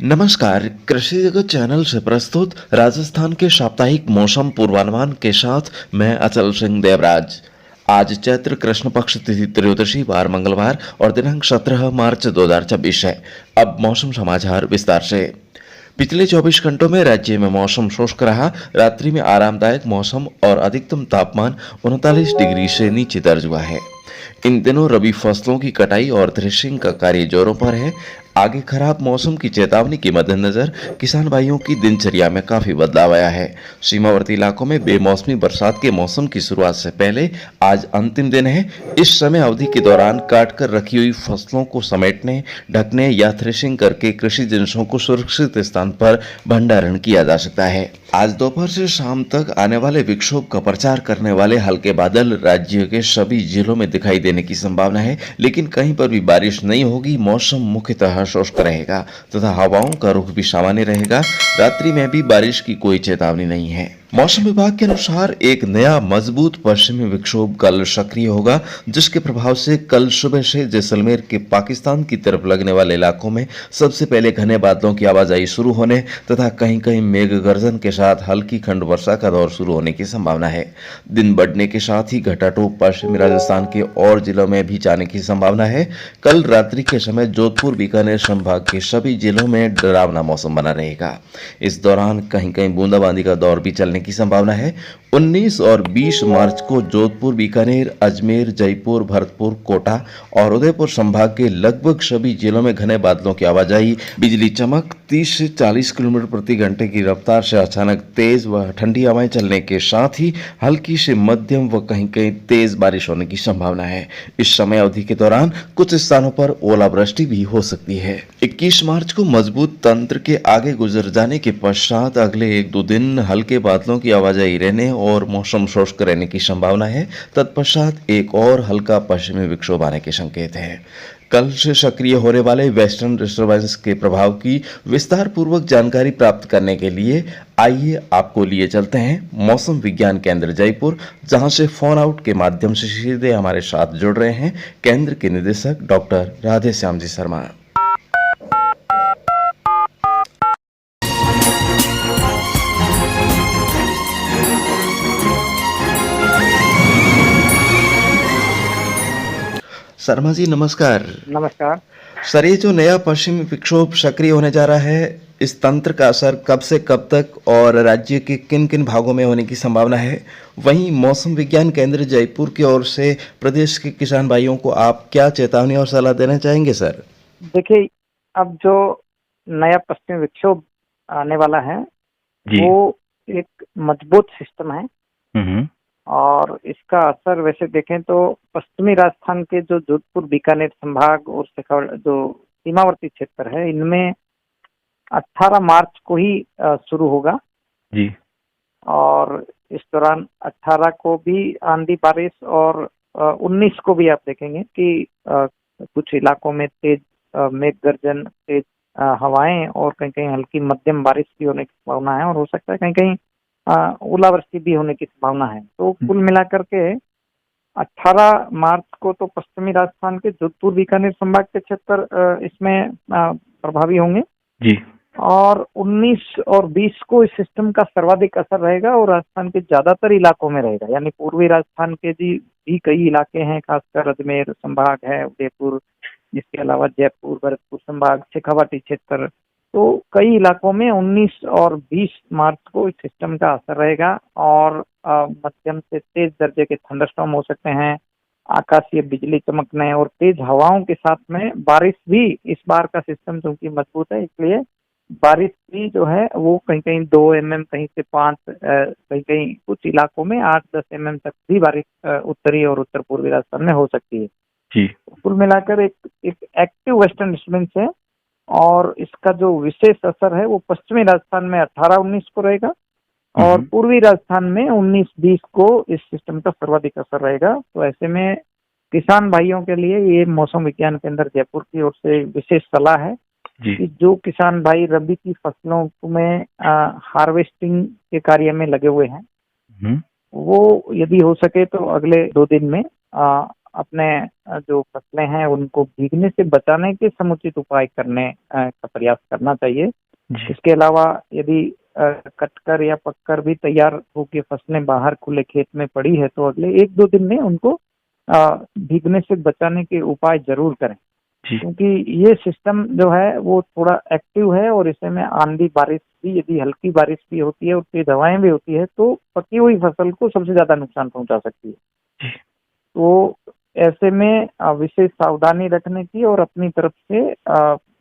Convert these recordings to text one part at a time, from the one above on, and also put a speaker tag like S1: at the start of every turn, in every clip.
S1: नमस्कार, कृषि जगत चैनल से प्रस्तुत राजस्थान के साप्ताहिक मौसम पूर्वानुमान के साथ मैं अचल सिंह देवराज। आज चैत्र कृष्ण पक्ष तिथि त्रयोदशी वार मंगलवार और दिनांक 17 मार्च 2026 है। अब मौसम समाचार विस्तार से। पिछले 24 घंटों में राज्य में मौसम शुष्क रहा। रात्रि में आरामदायक मौसम और अधिकतम तापमान 39 डिग्री से नीचे दर्ज हुआ है। इन दिनों रबी फसलों की कटाई और थ्रेशिंग का कार्य जोरों पर है। आगे खराब मौसम की चेतावनी के मद्देनजर किसान भाइयों की दिनचर्या में काफी बदलाव आया है। सीमावर्ती इलाकों में बेमौसमी बरसात के मौसम की शुरुआत से पहले आज अंतिम दिन है। इस समय अवधि के दौरान काट कर रखी हुई फसलों को समेटने, ढकने या थ्रेशिंग करके कृषि जिन्सों को सुरक्षित स्थान पर भंडारण किया जा सकता है। आज दोपहर से शाम तक आने वाले विक्षोभ का प्रचार करने वाले हल्के बादल राज्य के सभी जिलों में दिखाई देने की संभावना है, लेकिन कहीं पर भी बारिश नहीं होगी। मौसम मुख्यतः शुष्क रहेगा तथा हवाओं का रुख भी सामान्य रहेगा। रात्रि में भी बारिश की कोई चेतावनी नहीं है। मौसम विभाग के अनुसार एक नया मजबूत पश्चिमी विक्षोभ कल सक्रिय होगा, जिसके प्रभाव से कल सुबह से जैसलमेर के पाकिस्तान की तरफ लगने वाले इलाकों में सबसे पहले घने बादलों की आवाजाही शुरू होने तथा कहीं कहीं मेघ गर्जन के साथ हल्की खंड वर्षा का दौर शुरू होने की संभावना है। दिन बढ़ने के साथ ही घटाटोप पश्चिमी राजस्थान के और जिलों में भी जाने की संभावना है। कल रात्रि के समय जोधपुर बीकानेर संभाग के सभी जिलों में डरावना मौसम बना रहेगा। इस दौरान कहीं कहीं बूंदाबांदी का दौर भी चलने की संभावना है। 19 और 20 मार्च को जोधपुर, बीकानेर, अजमेर, जयपुर, भरतपुर, कोटा और उदयपुर संभाग के लगभग सभी जिलों में घने बादलों की आवाजाही, बिजली चमक, 30 से 40 किलोमीटर प्रति घंटे की रफ्तार से अचानक तेज व ठंडी हवाएं चलने के साथ ही हल्की से मध्यम व कहीं कहीं तेज बारिश होने की संभावना है। इस समय अवधि के दौरान कुछ स्थानों पर ओलावृष्टि भी हो सकती है। 21 मार्च को मजबूत तंत्र के आगे गुजर जाने के पश्चात अगले 1-2 दिन हल्के बादलों की आवाजाही रहने और मौसम शुष्क रहने की संभावना है। तत्पश्चात एक और हल्का पश्चिमी विक्षोभ आने के संकेत है। कल से सक्रिय होने वाले वेस्टर्न डिस्टर्बेंस के प्रभाव की विस्तार पूर्वक जानकारी प्राप्त करने के लिए आइए आपको लिए चलते हैं मौसम विज्ञान केंद्र जयपुर, जहां से फोन आउट के माध्यम से सीधे हमारे साथ जुड़ रहे हैं केंद्र के निदेशक डॉक्टर राधे श्याम जी शर्मा। शर्मा जी नमस्कार।
S2: नमस्कार।
S1: सर, ये जो नया पश्चिमी विक्षोभ सक्रिय होने जा रहा है, इस तंत्र का असर कब से कब तक और राज्य के किन किन भागों में होने की संभावना है? वहीं मौसम विज्ञान केंद्र जयपुर की ओर से प्रदेश के किसान भाइयों को आप क्या चेतावनी और सलाह देना चाहेंगे सर?
S2: देखिए, अब जो नया पश्चिमी विक्षोभ आने वाला है,
S1: जी।
S2: वो एक मजबूत सिस्टम है
S1: हम्म।
S2: और इसका असर वैसे देखें तो पश्चिमी राजस्थान के जो जोधपुर, बीकानेर संभाग और जो सीमावर्ती क्षेत्र है, इनमें 18 मार्च को ही शुरू होगा।
S1: जी।
S2: और इस दौरान 18 को भी आंधी बारिश और 19 को भी आप देखेंगे कि कुछ इलाकों में तेज मेघ गर्जन, तेज हवाएं और कहीं कहीं हल्की मध्यम बारिश भी होने की संभावना है और हो सकता है कहीं कहीं ओलावृष्टि भी होने की संभावना है। तो कुल मिलाकर के 18 मार्च को तो पश्चिमी राजस्थान के जोधपुर, बीकानेर संभाग के क्षेत्र इसमें प्रभावी होंगे
S1: जी।
S2: और 19 और 20 को इस सिस्टम का सर्वाधिक असर रहेगा और राजस्थान के ज्यादातर इलाकों में रहेगा। यानी पूर्वी राजस्थान के भी कई इलाके हैं, खासकर अजमेर संभाग है, उदयपुर, इसके अलावा जयपुर, भरतपुर संभाग, शेखावाटी क्षेत्र, तो कई इलाकों में 19 और 20 मार्च को इस सिस्टम का असर रहेगा और मध्यम से तेज दर्जे के थंडरस्टॉर्म हो सकते हैं, आकाशीय बिजली चमकने और तेज हवाओं के साथ में बारिश भी। इस बार का सिस्टम क्योंकि मजबूत है, इसलिए बारिश भी जो है वो कहीं कहीं 2 mm, कहीं से 5, कहीं कहीं कुछ इलाकों में 8-10 mm तक भी बारिश उत्तरी और उत्तर पूर्वी राजस्थान में हो सकती है।
S1: जी।
S2: कुल मिलाकर एक एक्टिव वेस्टर्न डिस्टर्बेंस है और इसका जो विशेष असर है वो पश्चिमी राजस्थान में 18-19 को रहेगा और पूर्वी राजस्थान में 19-20 को इस सिस्टम का सर्वाधिक असर रहेगा। तो ऐसे में किसान भाइयों के लिए ये मौसम विज्ञान केंद्र जयपुर की ओर से विशेष सलाह है कि जो किसान भाई रबी की फसलों में हार्वेस्टिंग के कार्य में लगे हुए हैं, वो यदि हो सके तो अगले 2 दिन में अपने जो फसलें हैं उनको भीगने से बचाने के समुचित उपाय करने का प्रयास करना चाहिए। इसके अलावा यदि कटकर या पककर भी तैयार होकर फसलें बाहर खुले खेत में पड़ी है तो अगले 1-2 दिन में उनको भीगने से बचाने के उपाय जरूर करें, क्योंकि ये सिस्टम जो है वो थोड़ा एक्टिव है और इसे में आंधी बारिश भी, यदि हल्की बारिश भी होती है और तेज हवाएं भी होती है तो पकी हुई फसल को सबसे ज्यादा नुकसान पहुंचा सकती है। तो ऐसे में विशेष सावधानी रखने की और अपनी तरफ से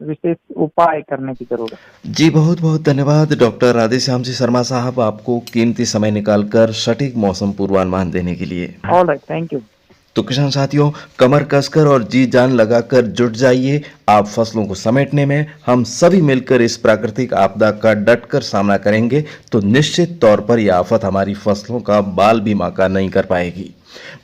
S2: विशेष उपाय करने की जरूरत है।
S1: जी बहुत बहुत धन्यवाद डॉक्टर राधेश्याम जी शर्मा साहब, आपको कीमती समय निकालकर सटीक मौसम पूर्वानुमान देने के लिए।
S2: All right, thank you.
S1: तो किसान साथियों, कमर कसकर और जी जान लगाकर जुट जाइए आप फसलों को समेटने में। हम सभी मिलकर इस प्राकृतिक आपदा का डटकर सामना करेंगे तो निश्चित तौर पर यह आफत हमारी फसलों का बाल भी बांका नहीं कर पाएगी।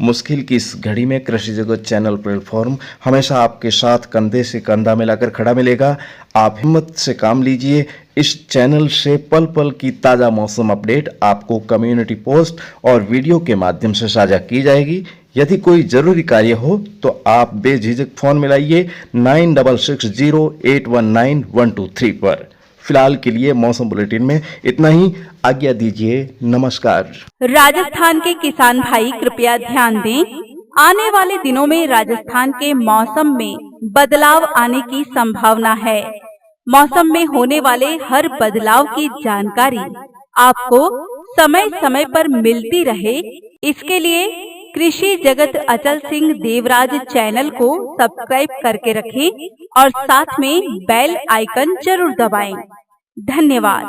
S1: मुश्किल की इस घड़ी में कृषि जगत चैनल प्लेटफॉर्म हमेशा आपके साथ कंधे से कंधा मिलाकर खड़ा मिलेगा। आप हिम्मत से काम लीजिए। इस चैनल से पल पल की ताज़ा मौसम अपडेट आपको कम्युनिटी पोस्ट और वीडियो के माध्यम से साझा की जाएगी। यदि कोई जरूरी कार्य हो तो आप बेझिझक फोन मिलाइए 9660819123 पर। फिलहाल के लिए मौसम बुलेटिन में इतना ही। आज्ञा दीजिए, नमस्कार।
S3: राजस्थान के किसान भाई कृपया ध्यान दें, आने वाले दिनों में राजस्थान के मौसम में बदलाव आने की संभावना है। मौसम में होने वाले हर बदलाव की जानकारी आपको समय समय पर मिलती रहे, इसके लिए कृषि जगत अचल सिंह देवराज चैनल को सब्सक्राइब करके रखें और साथ में बेल आइकन जरूर दबाएं। धन्यवाद।